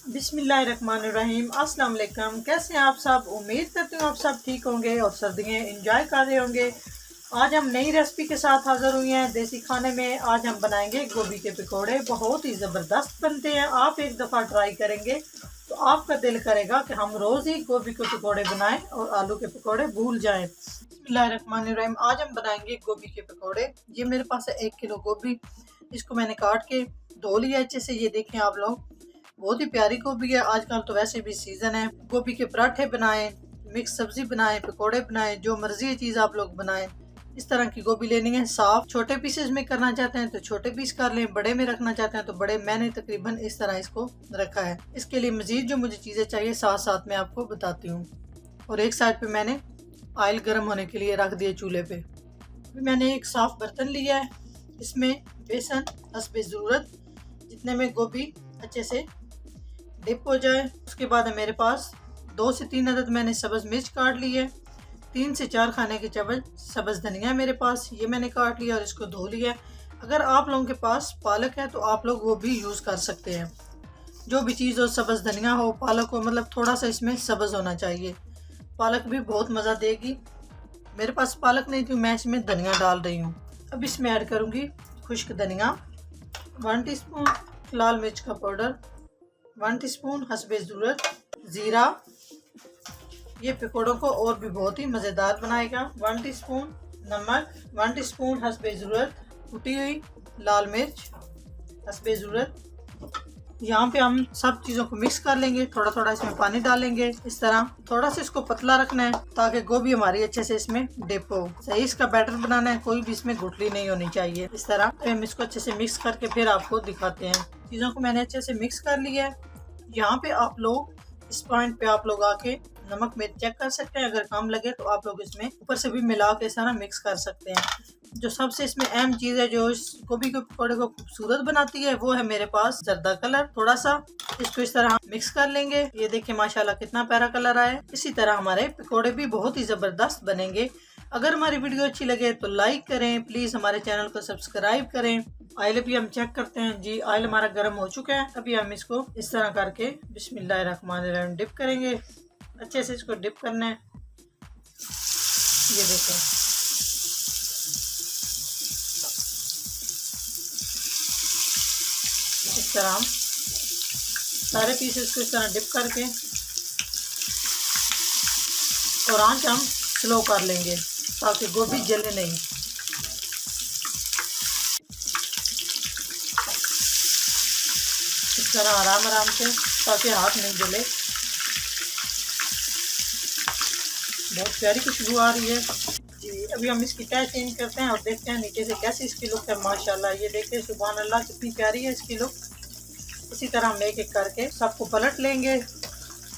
बिस्मिल्लाहिर्रहमानिर्रहीम। अस्सलाम वालेकुम। कैसे हैं आप सब? उम्मीद करती हूँ आप सब ठीक होंगे और सर्दियाँ एंजॉय कर रहे होंगे। आज हम नई रेसिपी के साथ हाज़िर हुए हैं देसी खाने में। आज हम बनाएंगे गोभी के पकोड़े। बहुत ही ज़बरदस्त बनते हैं। आप एक दफ़ा ट्राई करेंगे तो आपका दिल करेगा कि हम रोज़ ही गोभी के पकोड़े बनाएं और आलू के पकोड़े भूल जाएं। बिस्मिल्लाहिर्रहमानिर्रहीम। आज हम बनाएंगे गोभी के पकोड़े। ये मेरे पास है 1 किलो गोभी। इसको मैंने काट के धो लिया अच्छे से। ये देखें आप लोग, बहुत ही प्यारी गोभी है। आजकल तो वैसे भी सीजन है। गोभी के पराठे बनाएं, मिक्स सब्जी बनाएं, पकोड़े बनाएं, जो मर्जी है चीज़ आप लोग बनाएं। इस तरह की गोभी लेनी है साफ। छोटे पीसेस में करना चाहते हैं तो छोटे पीस कर लें, बड़े में रखना चाहते हैं तो बड़े। मैंने तकरीबन इस तरह इसको रखा है। इसके लिए मजीद जो मुझे चीज़ें चाहिए साथ साथ में आपको बताती हूँ। और एक साइड पे मैंने ऑयल गर्म होने के लिए रख दिया चूल्हे पे। अभी मैंने एक साफ बर्तन लिया है, इसमें बेसन हस्बे ज़रूरत जितने में गोभी अच्छे से डिप हो जाए। उसके बाद है मेरे पास 2 से 3 अदद मैंने सब्ज़ मिर्च काट ली है। 3 से 4 खाने के चम्मच सब्ज़ धनिया है मेरे पास, ये मैंने काट लिया और इसको धो लिया। अगर आप लोगों के पास पालक है तो आप लोग वो भी यूज़ कर सकते हैं। जो भी चीज़ हो, सब्ज़ धनिया हो, पालक हो, मतलब थोड़ा सा इसमें सब्ज़ होना चाहिए। पालक भी बहुत मज़ा देगी। मेरे पास पालक नहीं थी, मैं इसमें धनिया डाल रही हूँ। अब इसमें ऐड करूँगी खुश्क धनिया, 1 टीस्पून लाल मिर्च का पाउडर, 1 टीस्पून हस्बे ज़रूरत ज़ीरा। ये पकौड़ों को और भी बहुत ही मज़ेदार बनाएगा। 1 टीस्पून नमक, 1 टीस्पून हस्बे ज़रूरत कुटी हुई लाल मिर्च हस्बे ज़रूरत। यहाँ पे हम सब चीज़ों को मिक्स कर लेंगे। थोड़ा थोड़ा इसमें पानी डालेंगे। इस तरह थोड़ा सा इसको पतला रखना है ताकि गोभी हमारी अच्छे से इसमें डिप हो। सही इसका बैटर बनाना है, कोई भी इसमें गुठली नहीं होनी चाहिए। इस तरह तो हम इसको अच्छे से मिक्स करके फिर आपको दिखाते हैं। चीज़ों को मैंने अच्छे से मिक्स कर लिया है। यहाँ पे आप लोग इस पॉइंट पे आप लोग आके नमक मिर्च चेक कर सकते हैं। अगर कम लगे तो आप लोग इसमें ऊपर से भी मिला के सारा मिक्स कर सकते हैं। जो सबसे इसमें अहम चीज़ है जो इस गोभी के पकौड़े को खूबसूरत बनाती है वो है मेरे पास जर्दा कलर। थोड़ा सा इसको इस तरह मिक्स कर लेंगे। ये देखिए माशाल्लाह कितना प्यारा कलर आया है। इसी तरह हमारे पकौड़े भी बहुत ही ज़बरदस्त बनेंगे। अगर हमारी वीडियो अच्छी लगे तो लाइक करें, प्लीज़ हमारे चैनल को सब्सक्राइब करें। ऑयल भी हम चेक करते हैं। जी ऑयल हमारा गर्म हो चुका है। अभी हम इसको इस तरह करके बिस्मिल्लाहिर्रहमानिर्रहीम डिप करेंगे। अच्छे से इसको डिप करना है। ये देखें, इस तरह हम सारे पीसेस को इस तरह डिप करके और आंच हम स्लो कर लेंगे ताकि गोभी जले नहीं। इस तरह आराम आराम से ताकि हाथ नहीं जले। बहुत प्यारी खुशबू आ रही है जी। अभी हम इसकी तह चेंज करते हैं और देखते हैं नीचे से कैसी इसकी लुक है। माशाल्लाह ये देखिए, सुभान अल्लाह कितनी प्यारी है इसकी लुक। इसी तरह हम एक एक करके सबको पलट लेंगे।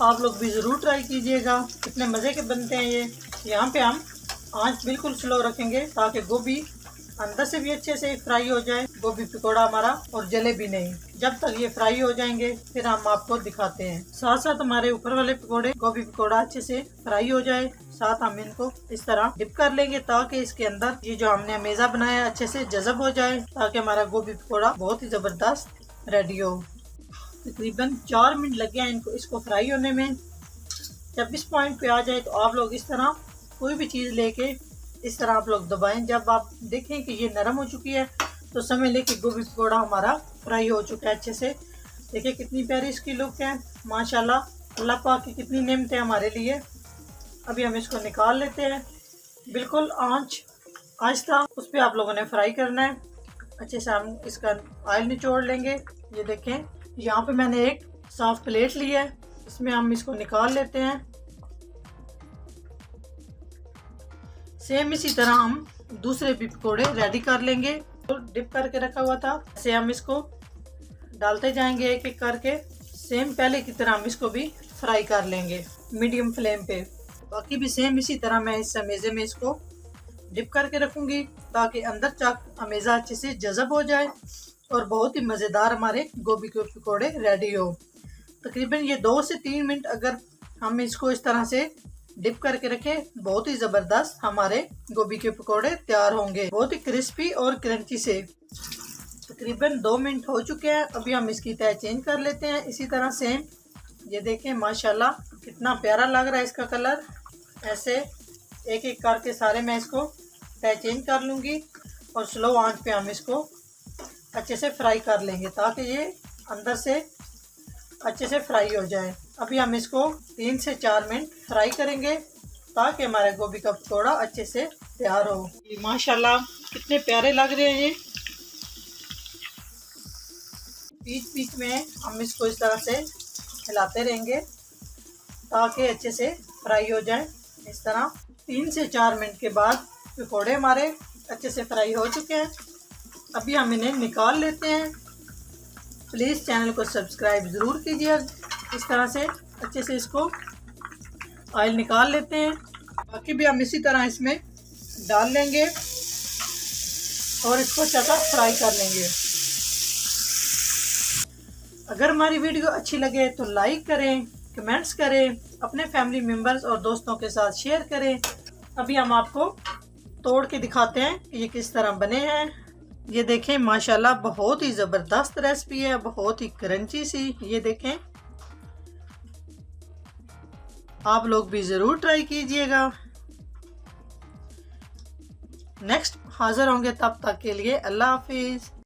आप लोग भी ज़रूर ट्राई कीजिएगा, कितने मज़े के बनते हैं ये। यहाँ पे हम आंच बिल्कुल स्लो रखेंगे ताकि गोभी अंदर से भी अच्छे से फ्राई हो जाए, गोभी पकौड़ा हमारा, और जले भी नहीं। जब तक ये फ्राई हो जाएंगे फिर हम आपको दिखाते हैं। साथ साथ हमारे ऊपर वाले पकौड़े गोभी पकौड़ा अच्छे से फ्राई हो जाए, साथ हम इनको इस तरह डिप कर लेंगे ताकि इसके अंदर ये जो हमने मेज़ा बनाया अच्छे से जज़ब हो जाए, ताकि हमारा गोभी पकौड़ा बहुत ही ज़बरदस्त रेडी हो। तकरीबन 4 मिनट लग गए हैं इसको फ्राई होने में। जब इस पॉइंट पे आ जाए तो आप लोग इस तरह कोई भी चीज़ लेके इस तरह आप लोग दबाएं। जब आप देखें कि ये नरम हो चुकी है तो समझ लें कि गोभी पकौड़ा हमारा फ्राई हो चुका है अच्छे से। देखिए कितनी प्यारी इसकी लुक है माशाल्लाह। अल्लाह पाक की कितनी नेमत है हमारे लिए। अभी हम इसको निकाल लेते हैं। बिल्कुल आंच आहिस्ता उस पर आप लोगों ने फ्राई करना है। अच्छे से हम इसका ऑयल निचोड़ लेंगे। ये देखें, यहाँ पे मैंने एक साफ प्लेट ली है, इसमें हम इसको निकाल लेते हैं। सेम इसी तरह हम दूसरे भी पकौड़े रेडी कर लेंगे। तो डिप करके रखा हुआ था, ऐसे हम इसको डालते जाएंगे एक एक करके। सेम पहले की तरह हम इसको भी फ्राई कर लेंगे मीडियम फ्लेम पे। बाकी भी सेम इसी तरह मैं इस अमेज़े में इसको डिप करके रखूँगी ताकि अंदर तक अमेज़ा अच्छे से जज़ब हो जाए और बहुत ही मज़ेदार हमारे गोभी के पकौड़े रेडी हो। तकरीबन ये 2 से 3 मिनट अगर हम इसको इस तरह से डिप करके रखें, बहुत ही ज़बरदस्त हमारे गोभी के पकौड़े तैयार होंगे, बहुत ही क्रिस्पी और क्रंची से। तकरीबन 2 मिनट हो चुके हैं। अभी हम इसकी तह चेंज कर लेते हैं। इसी तरह सेम ये देखें माशाल्लाह कितना प्यारा लग रहा है इसका कलर। ऐसे एक एक करके सारे मैं इसको तय चेंज कर लूँगी और स्लो आंच पे हम इसको अच्छे से फ्राई कर लेंगे ताकि ये अंदर से अच्छे से फ्राई हो जाए। अभी हम इसको 3 से 4 मिनट फ्राई करेंगे ताकि हमारे गोभी का पकौड़ा अच्छे से तैयार हो। ये माशाल्लाह कितने प्यारे लग रहे हैं। ये बीच बीच में हम इसको इस तरह से हिलाते रहेंगे ताकि अच्छे से फ्राई हो जाए। इस तरह 3 से 4 मिनट के बाद पकौड़े हमारे अच्छे से फ्राई हो चुके हैं। अभी हम इन्हें निकाल लेते हैं। प्लीज़ चैनल को सब्सक्राइब ज़रूर कीजिए। इस तरह से अच्छे से इसको ऑयल निकाल लेते हैं। बाकी भी हम इसी तरह इसमें डाल लेंगे और इसको अच्छा सा फ्राई कर लेंगे। अगर हमारी वीडियो अच्छी लगे तो लाइक करें, कमेंट्स करें, अपने फैमिली मेम्बर्स और दोस्तों के साथ शेयर करें। अभी हम आपको तोड़ के दिखाते हैं कि ये किस तरह बने हैं। ये देखें माशाल्लाह बहुत ही ज़बरदस्त रेसिपी है, बहुत ही क्रंची सी। ये देखें, आप लोग भी ज़रूर ट्राई कीजिएगा। नेक्स्ट हाज़िर होंगे, तब तक के लिए अल्लाह हाफिज़।